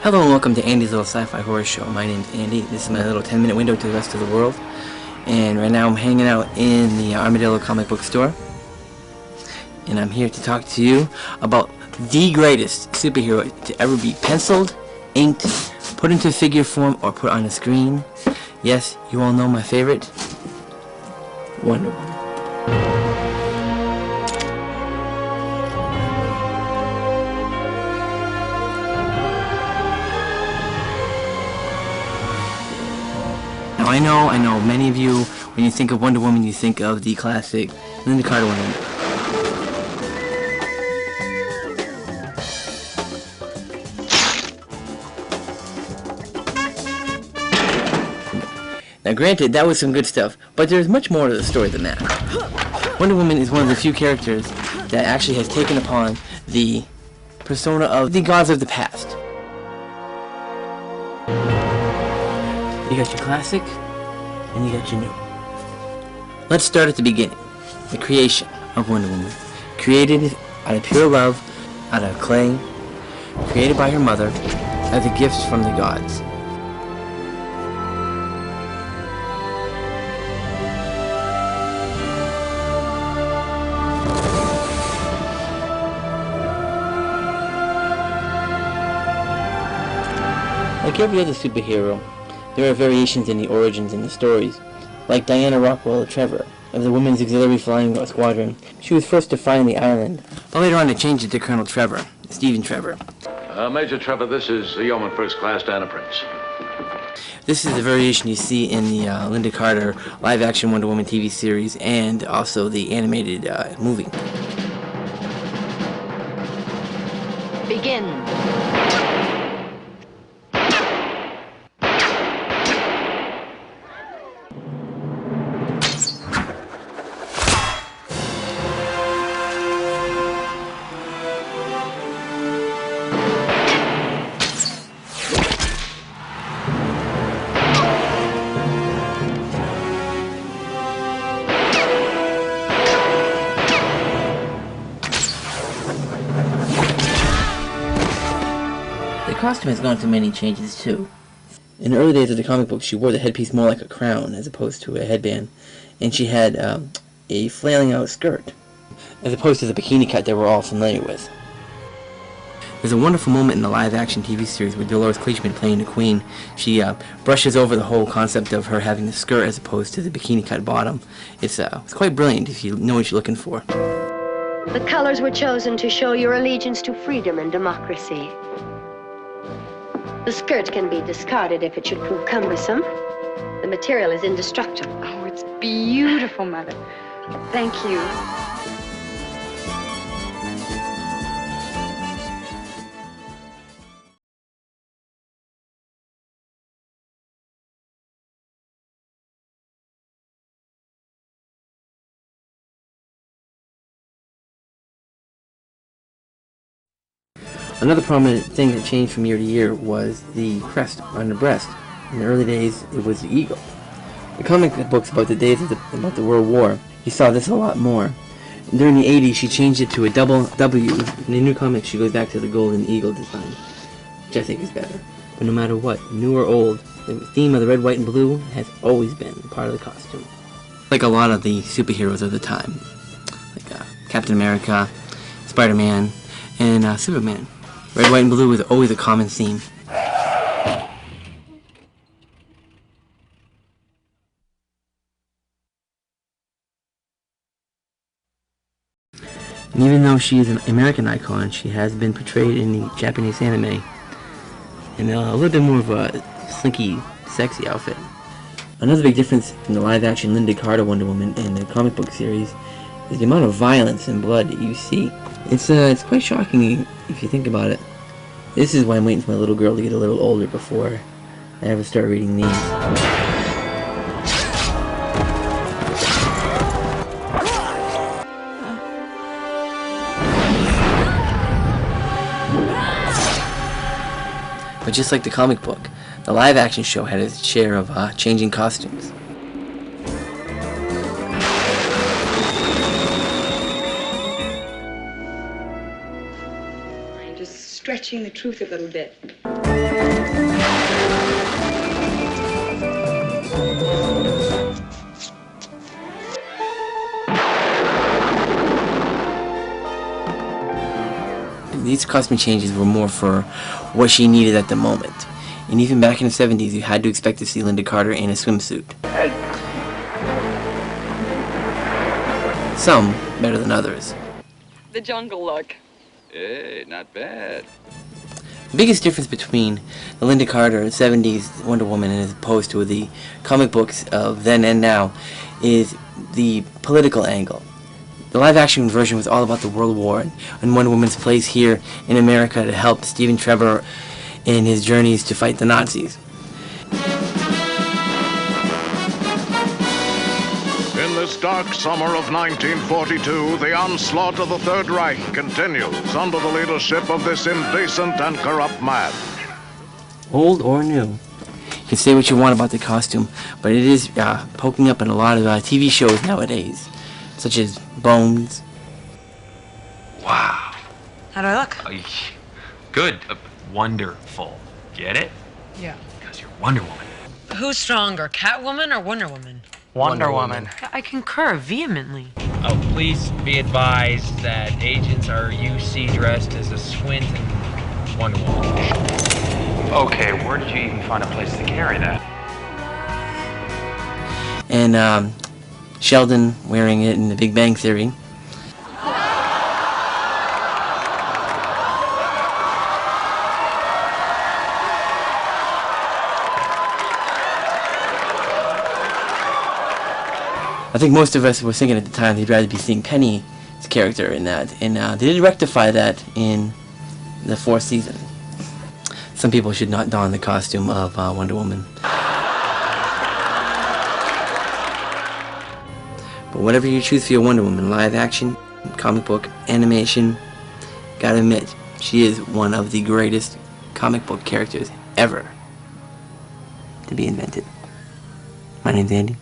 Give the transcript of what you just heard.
Hello and welcome to Andy's Little Sci-Fi Horror Show. My name's Andy. This is my little 10-minute window to the rest of the world. And right now I'm hanging out in the Armadillo comic book store. And I'm here to talk to you about the greatest superhero to ever be penciled, inked, put into figure form, or put on a screen. Yes, you all know my favorite, Wonder Woman. Now I know, many of you, when you think of Wonder Woman, you think of the classic Lynda Wonder Woman. Now granted, that was some good stuff, but there's much more to the story than that. Wonder Woman is one of the few characters that actually has taken upon the persona of the gods of the past. You got your classic, and you got your new. Let's start at the beginning. The creation of Wonder Woman. Created out of pure love, out of clay, created by her mother, as a gift from the gods. Like every other superhero, there are variations in the origins and the stories. Like Diana Rockwell Trevor, of the Women's Auxiliary Flying Squadron. She was first to find the island, but later on they changed it to Colonel Trevor, Stephen Trevor. Major Trevor, this is the Yeoman First Class Diana Prince. This is the variation you see in the Lynda Carter live-action Wonder Woman TV series and also the animated movie. Begin. The costume has gone through many changes too. In the early days of the comic book, she wore the headpiece more like a crown as opposed to a headband, and she had a flailing out skirt, as opposed to the bikini cut that we're all familiar with. There's a wonderful moment in the live-action TV series with Dolores Claishman playing the Queen. She brushes over the whole concept of her having the skirt as opposed to the bikini cut bottom. It's quite brilliant if you know what you're looking for. The colors were chosen to show your allegiance to freedom and democracy. The skirt can be discarded if it should prove cumbersome. The material is indestructible. Oh, it's beautiful, Mother. Thank you. Another prominent thing that changed from year to year was the crest on the breast. In the early days, it was the eagle. The comic books about the days of about the World War, you saw this a lot more. During the 80s, she changed it to a double W. In the new comics, she goes back to the golden eagle design, which I think is better. But no matter what, new or old, the theme of the red, white, and blue has always been part of the costume. Like a lot of the superheroes of the time, like Captain America, Spider-Man, and Superman. Red, white, and blue is always a common theme. And even though she is an American icon, she has been portrayed in the Japanese anime in a little bit more of a slinky, sexy outfit. Another big difference from the live-action Lynda Carter Wonder Woman in the comic book series is the amount of violence and blood that you see. It's quite shocking if you think about it. This is why I'm waiting for my little girl to get a little older before I ever start reading these. But just like the comic book, the live-action show had its share of changing costumes. Just stretching the truth a little bit. These costume changes were more for what she needed at the moment. And even back in the 70s, you had to expect to see Lynda Carter in a swimsuit. Some better than others. The jungle look. Hey, not bad. The biggest difference between the Lynda Carter 70s Wonder Woman as opposed to the comic books of then and now is the political angle. The live-action version was all about the World War and Wonder Woman's place here in America to help Stephen Trevor in his journeys to fight the Nazis. In this dark summer of 1942, the onslaught of the Third Reich continues under the leadership of this indecent and corrupt man. Old or new. You can say what you want about the costume, but it is poking up in a lot of TV shows nowadays, such as Bones. Wow. How do I look? Good. Wonderful. Get it? Yeah. Because you're Wonder Woman. Who's stronger, Catwoman or Wonder Woman? Wonder Woman. I concur vehemently. Oh, please be advised that agents are UC dressed as a squint and Wonder Woman. Okay, where did you even find a place to carry that? And Sheldon wearing it in The Big Bang Theory. I think most of us were thinking at the time they'd rather be seeing Penny's character in that, and they did rectify that in the 4th season. Some people should not don the costume of Wonder Woman. But whatever you choose for your Wonder Woman, live action, comic book, animation, gotta admit, she is one of the greatest comic book characters ever to be invented. My name's Andy.